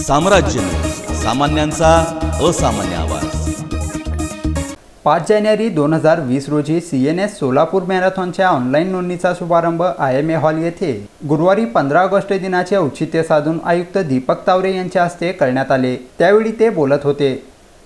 साम्राज्य न्यूज, सामान्यांचा असामान्य आवाज। 5 जानेवारी 2020 रोजी CNS सोलापूर मॅरेथॉनच्या ऑनलाईन नोंदणीचा शुभारंभ IMA हॉल येथे गुरुवारी 15 ऑगस्ट दिनाचे औचित्य साधून आयुक्त दीपक तावरे यांच्या हस्ते करण्यात आले। त्यावेळी ते बोलत होते।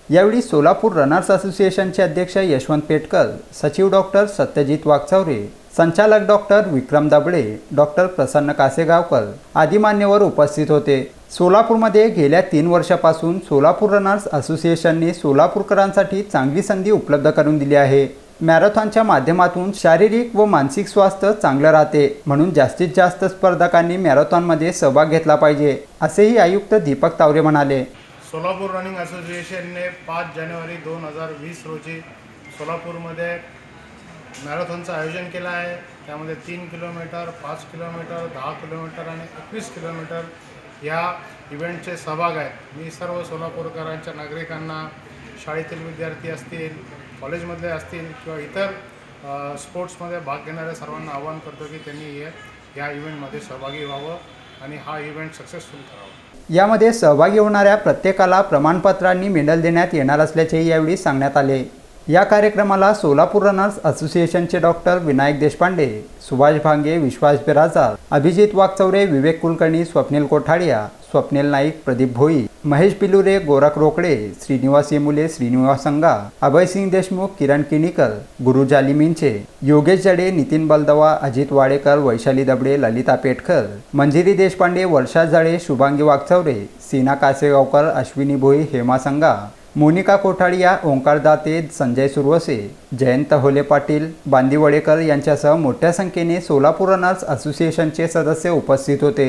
यावेळी सोलापूर रनर्स असोसिएशनचे अध्यक्ष यशवंत पेटकर, सचिव डॉक्टर सत्यजित वागचौरे, संचालक डॉक्टर विक्रम दबळे, डॉक्टर प्रसन्न कासेगावकर आदी मान्यवर उपस्थित होते। सोलापूरमध्ये गेल्या 3 वर्षापासून सोलापूर रनर्स असोसिएशनने सोलापूरकरांसाठी चांगली संधी उपलब्ध करून दिली आहे। मॅरेथॉनच्या माध्यमातून शारीरिक व मानसिक स्वास्थ्य चांगलं राहते, म्हणून जास्तीत जास्त स्पर्धकांनी मॅरेथॉनमध्ये सहभाग घेतला पाहिजे, असेही आयुक्त दीपक तावरे म्हणाले। सोलापूर रनिंग असोसिएशनने 5 जानेवारी 2020 रोजी सोलापूरमध्ये मॅरेथॉनचं आयोजन केलं आहे। त्यामध्ये 3 किलोमीटर, 5 किलोमीटर, 10 किलोमीटर आणि 21 किलोमीटर या इव्हेंटचे सहभाग आहेत। मी सर्व सोलापूरकरांच्या नागरिकांना, शाळेतील विद्यार्थी असतील, कॉलेजमधले असतील किंवा इतर स्पोर्ट्समध्ये भाग घेणाऱ्या सर्वांना आवाहन करतो की त्यांनी या इव्हेंटमध्ये सहभागी व्हावं आणि हा इव्हेंट सक्सेसफुल करावा। यामध्ये सहभागी होणाऱ्या प्रत्येकाला प्रमाणपत्रांनी मेडल देण्यात येणार असल्याचेही यावेळी सांगण्यात आले। या कार्यक्रमाला सोलापूर रनर्स असोसिएशनचे डॉक्टर विनायक देशपांडे, सुभाष भांगे, विश्वास बिराजदार, अभिजित वागचौरे, विवेक कुलकर्णी, स्वप्नील कोठाडिया, स्वप्नील नाईक, प्रदीप भोई, महेश पिलुरे, गोरख रोकडे, श्रीनिवास येमुले, श्रीनिवास संगा, अभय सिंग देशमुख, किरण किणीकर, गुरु जाली मिंचे, योगेश जडे, नितीन बलदवा, अजित वाडेकर, वैशाली दबडे, ललिता पेटकर, मंजिरी देशपांडे, वर्षा जडे, शुभांगी वागचौरे, सीना कासेगावकर, अश्विनी भोई, हेमा संगा, मोनिका कोठाडिया, ओंकार दाते, संजय सुरवसे, जयंत होले पाटील, बांदी वडेकर यांच्यासह मोठ्या संख्येने सोलापूर रनर्स असोसिएशनचे सदस्य उपस्थित होते।